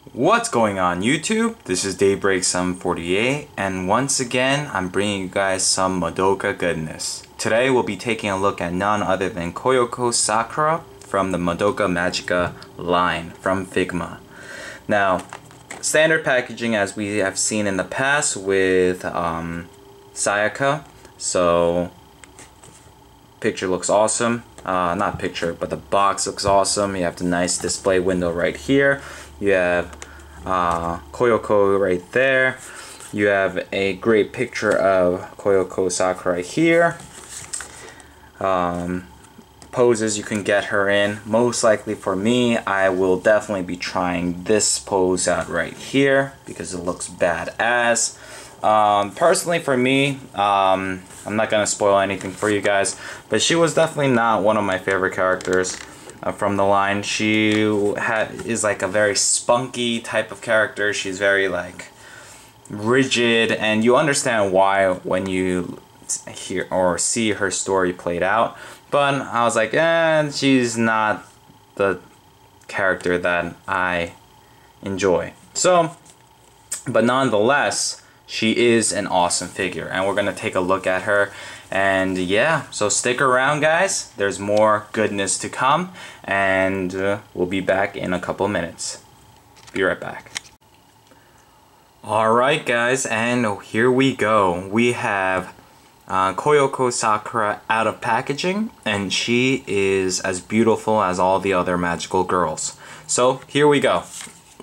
What's going on YouTube? This is Daybreak748 and once again I'm bringing you guys some Madoka goodness. Today we'll be taking a look at none other than Kyoko Sakura from the Madoka Magica line from Figma. Now, standard packaging as we have seen in the past with Sayaka. So, picture looks awesome. Not picture, but the box looks awesome. You have the nice display window right here. You have Kyoko right there. You have a great picture of Kyoko Sakura here. Poses you can get her in. Most likely for me, I will definitely be trying this pose out right here because it looks badass. Personally for me, I'm not gonna spoil anything for you guys, but she was definitely not one of my favorite characters from the line. She is like a very spunky type of character. She's very like rigid, and you understand why when you hear or see her story played out. But I was like, she's not the character that I enjoy. So, but nonetheless, she is an awesome figure, and we're gonna take a look at her. And yeah, so stick around guys, there's more goodness to come, and we'll be back in a couple minutes. Be right back. Alright guys, and here we go. We have Kyoko Sakura out of packaging, and she is as beautiful as all the other magical girls. So here we go.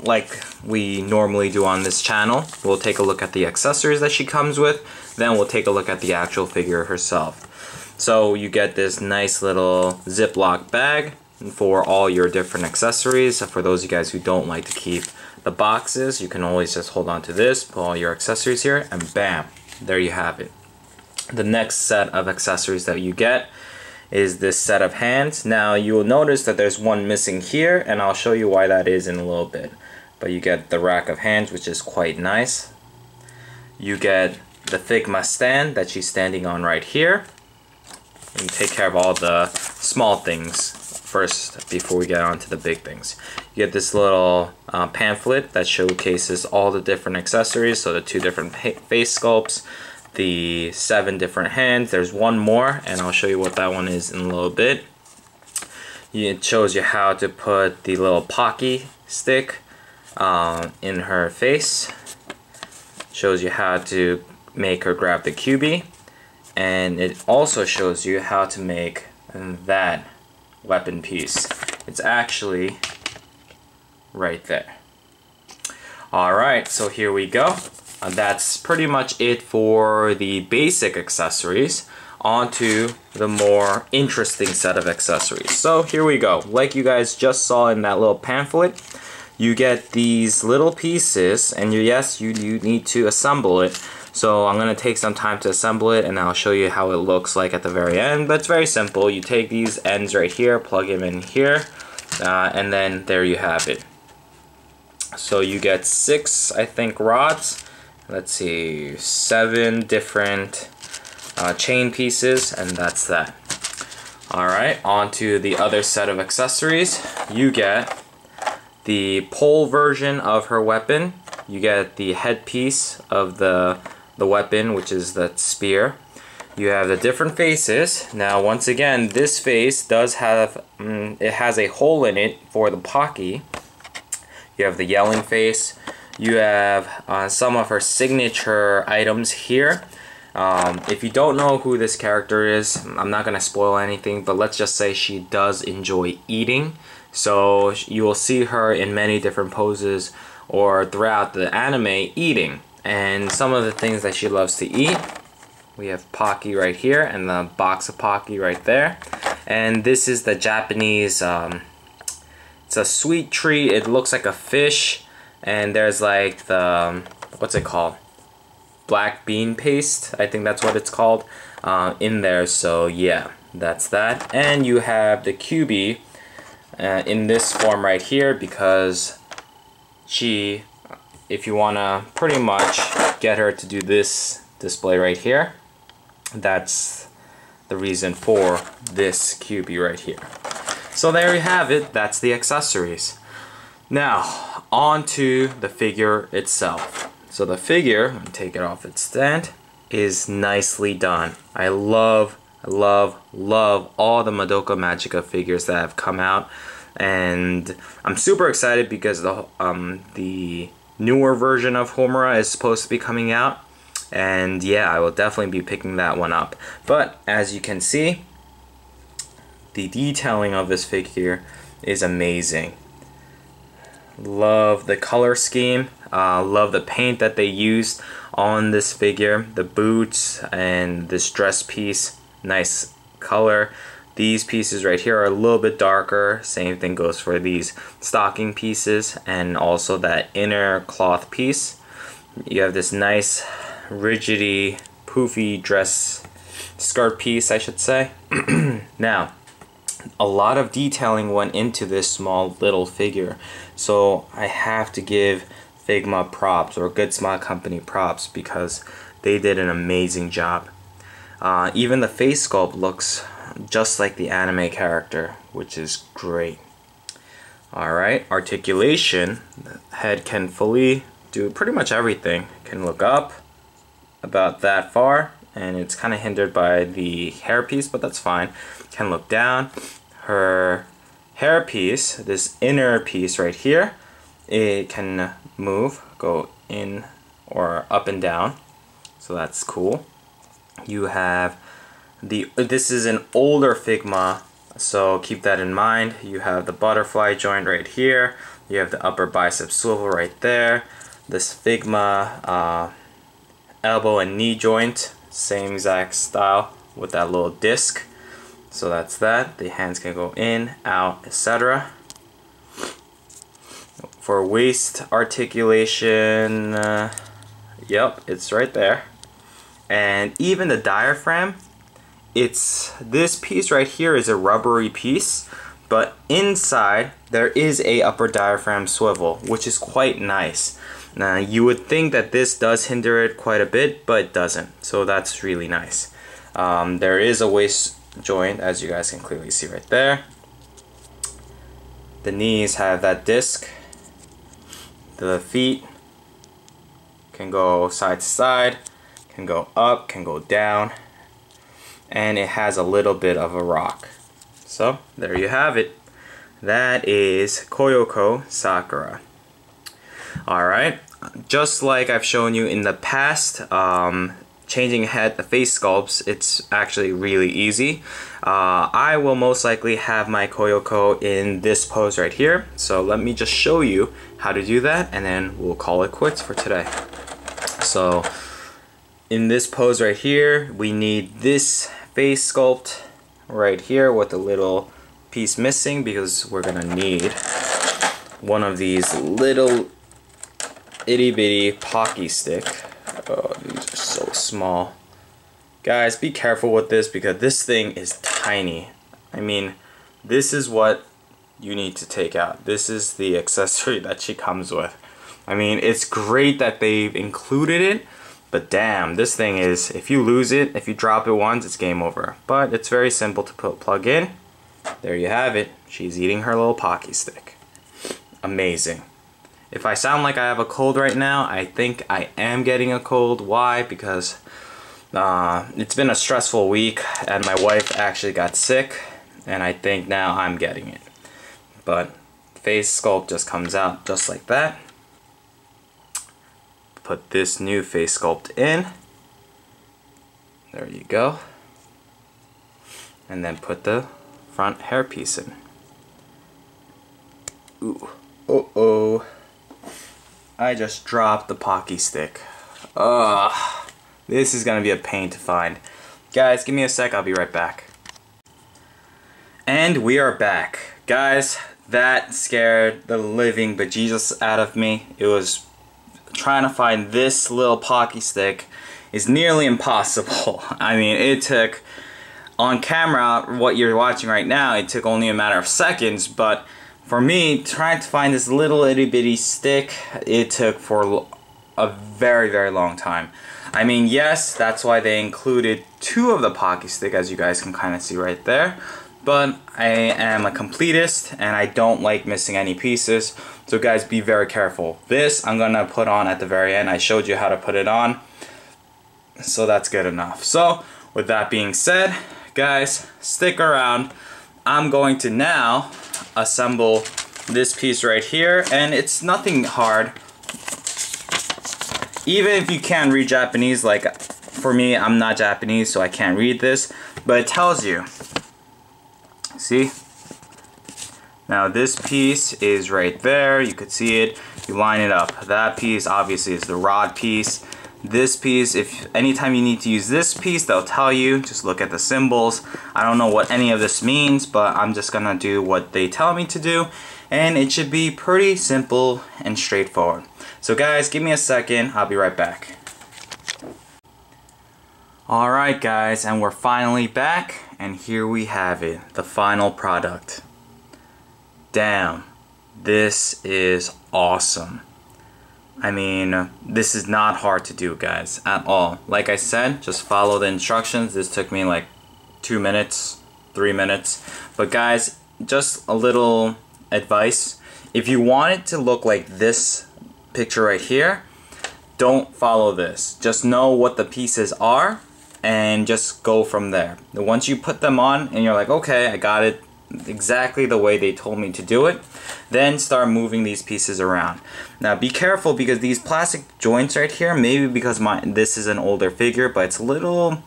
Like we normally do on this channel, we'll take a look at the accessories that she comes with, then we'll take a look at the actual figure herself. So you get this nice little Ziploc bag for all your different accessories. For those of you guys who don't like to keep the boxes, you can always just hold on to this, put all your accessories here, and bam, there you have it. The next set of accessories that you get is this set of hands. Now you will notice that there's one missing here, and I'll show you why that is in a little bit. But you get the rack of hands, which is quite nice. You get the Figma stand that she's standing on right here. And take care of all the small things first before we get on to the big things. You get this little pamphlet that showcases all the different accessories. So the 2 different face sculpts, the 7 different hands. There's one more, and I'll show you what that one is in a little bit. It shows you how to put the little Pocky stick in her face. Shows you how to make her grab the QB, and it also shows you how to make that weapon piece. It's actually right there. Alright, so here we go. That's pretty much it for the basic accessories. On to the more interesting set of accessories. So here we go. Like you guys just saw in that little pamphlet, you get these little pieces, and yes, you need to assemble it. So I'm going to take some time to assemble it, and I'll show you how it looks like at the very end. But it's very simple. You take these ends right here, plug them in here, and then there you have it. So you get 6, I think, rods. Let's see, 7 different chain pieces, and that's that. Alright, on to the other set of accessories. You get the pole version of her weapon. You get the headpiece of the weapon, which is the spear. You have the different faces. Now once again, this face does have, it has a hole in it for the Pocky. You have the yelling face. You have some of her signature items here. If you don't know who this character is, I'm not going to spoil anything, but let's just say she does enjoy eating. So you will see her in many different poses or throughout the anime eating. And some of the things that she loves to eat, we have Pocky right here and the box of Pocky right there. And this is the Japanese, it's a sweet treat. It looks like a fish. And there's like the, what's it called? Black bean paste, I think that's what it's called, in there. So yeah, that's that. And you have the QB in this form right here, because she, if you want to pretty much get her to do this display right here, that's the reason for this QB right here. So there you have it, that's the accessories. Now, on to the figure itself. So the figure, let me take it off its stand, is nicely done. I love all the Madoka Magica figures that have come out, and I'm super excited because the newer version of Homura is supposed to be coming out, and yeah, I will definitely be picking that one up. But as you can see, the detailing of this figure is amazing. Love the color scheme, love the paint that they used on this figure, the boots and this dress piece, nice color. These pieces right here are a little bit darker, same thing goes for these stocking pieces and also that inner cloth piece. You have this nice rigidy, poofy dress skirt piece, I should say. Now, a lot of detailing went into this small little figure, so I have to give Figma props, or Good Smile Company props, because they did an amazing job. Even the face sculpt looks just like the anime character, which is great. Alright, articulation. The head can fully do pretty much everything. Can look up about that far, and it's kind of hindered by the hairpiece, but that's fine. Can look down. Her hairpiece, this inner piece right here, it can move, go in or up and down, so that's cool. You have this is an older Figma, so keep that in mind. You have the butterfly joint right here, you have the upper bicep swivel right there, this Figma elbow and knee joint, same exact style with that little disc. So that's that. The hands can go in, out, etc. For waist articulation, yep, it's right there. And even the diaphragm, this piece right here is a rubbery piece, but inside there is a upper diaphragm swivel, which is quite nice. Now you would think that this does hinder it quite a bit, but it doesn't, so that's really nice. There is a waist joint, as you guys can clearly see right there. The knees have that disc. The feet can go side to side, can go up, can go down, and it has a little bit of a rock. So there you have it. That is Kyoko Sakura. Alright, just like I've shown you in the past, changing the face sculpts, it's actually really easy. I will most likely have my Kyoko in this pose right here, so let me just show you how to do that, and then we'll call it quits for today. So in this pose right here, we need this face sculpt right here with a little piece missing, because we're gonna need one of these little itty bitty Pocky stick. Oh, these are so small. Guys, be careful with this, because this thing is tiny. I mean, this is what you need to take out. This is the accessory that she comes with. I mean, it's great that they've included it, but damn, this thing is, if you lose it, if you drop it once, it's game over. But it's very simple to plug in. There you have it. She's eating her little Pocky stick. Amazing. If I sound like I have a cold right now, I think I am getting a cold. Why? Because it's been a stressful week, and my wife actually got sick, and I think now I'm getting it. But face sculpt just comes out just like that. Put this new face sculpt in. There you go. And then put the front hairpiece in. Ooh. Uh-oh. I just dropped the Pocky stick. Ugh. This is gonna be a pain to find. Guys, give me a sec, I'll be right back. And we are back. Guys, that scared the living bejesus out of me. It was trying to find this little Pocky stick is nearly impossible. I mean, it took, on camera, what you're watching right now, it took only a matter of seconds, but for me, trying to find this little itty bitty stick, it took for a very, very long time. I mean, yes, that's why they included 2 of the Pocky stick, as you guys can kind of see right there. But I am a completist, and I don't like missing any pieces. So guys, be very careful. This I'm gonna put on at the very end. I showed you how to put it on, so that's good enough. So with that being said, guys, stick around. I'm going to now assemble this piece right here, and it's nothing hard. Even if you can't read Japanese, like for me, I'm not Japanese, so I can't read this, but it tells you. See? Now this piece is right there, you could see it, you line it up. That piece obviously is the rod piece. This piece, if anytime you need to use this piece, they'll tell you, just look at the symbols. I don't know what any of this means, but I'm just gonna do what they tell me to do, and it should be pretty simple and straightforward. So guys, give me a second, I'll be right back. Alright guys, and we're finally back, and here we have it, the final product. Damn, this is awesome. I mean, this is not hard to do, guys, at all. Like I said, just follow the instructions. This took me like 2 minutes, 3 minutes. But guys, just a little advice. If you want it to look like this picture right here, don't follow this. Just know what the pieces are and just go from there. Once you put them on and you're like, okay, I got it exactly the way they told me to do it, then start moving these pieces around. Now be careful, because these plastic joints right here, maybe because this is an older figure, but it's a little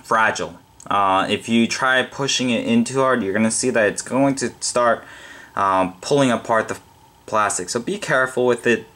fragile. If you try pushing it in too hard, you're gonna see that it's going to start pulling apart the plastic. So be careful with it,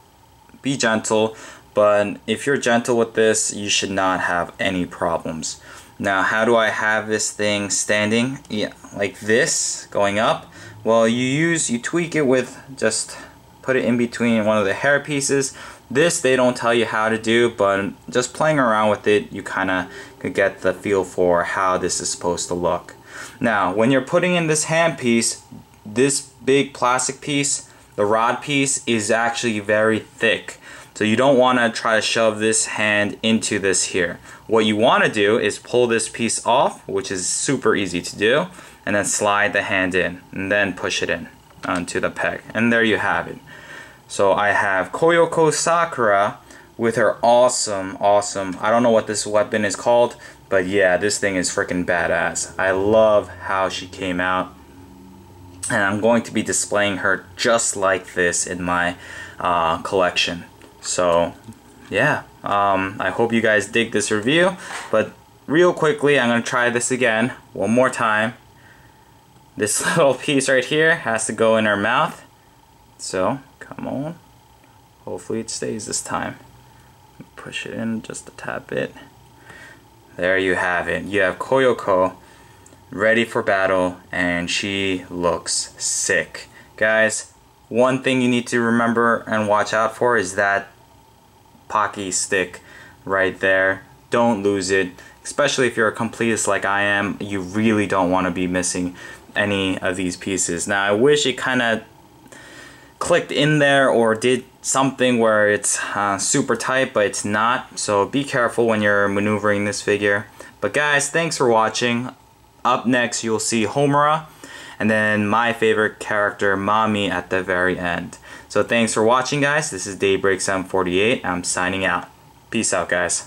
be gentle, but if you're gentle with this, you should not have any problems. Now, how do I have this thing standing? Yeah, like this, going up. Well, you tweak it with, just put it in between one of the hair pieces. This they don't tell you how to do, but just playing around with it, you kind of could get the feel for how this is supposed to look. Now, when you're putting in this hand piece, this big plastic piece, the rod piece, is actually very thick. So you don't want to try to shove this hand into this here. What you want to do is pull this piece off, which is super easy to do, and then slide the hand in, and then push it in onto the peg. And there you have it. So I have Kyoko Sakura with her awesome, I don't know what this weapon is called, but yeah, this thing is freaking badass. I love how she came out. And I'm going to be displaying her just like this in my collection. So yeah, I hope you guys dig this review, but real quickly I'm going to try this again one more time. This little piece right here has to go in her mouth, so come on, hopefully it stays this time. Push it in just a tad bit. There you have it. You have Kyoko ready for battle, and she looks sick. Guys, one thing you need to remember and watch out for is that Pocky stick right there. Don't lose it, especially if you're a completist like I am. You really don't want to be missing any of these pieces. Now I wish it kind of clicked in there or did something where it's super tight, but it's not, so be careful when you're maneuvering this figure. But guys, thanks for watching. Up next you'll see Homura, and then my favorite character, Mami, at the very end. So thanks for watching, guys. This is Daybreak 748. I'm signing out. Peace out, guys.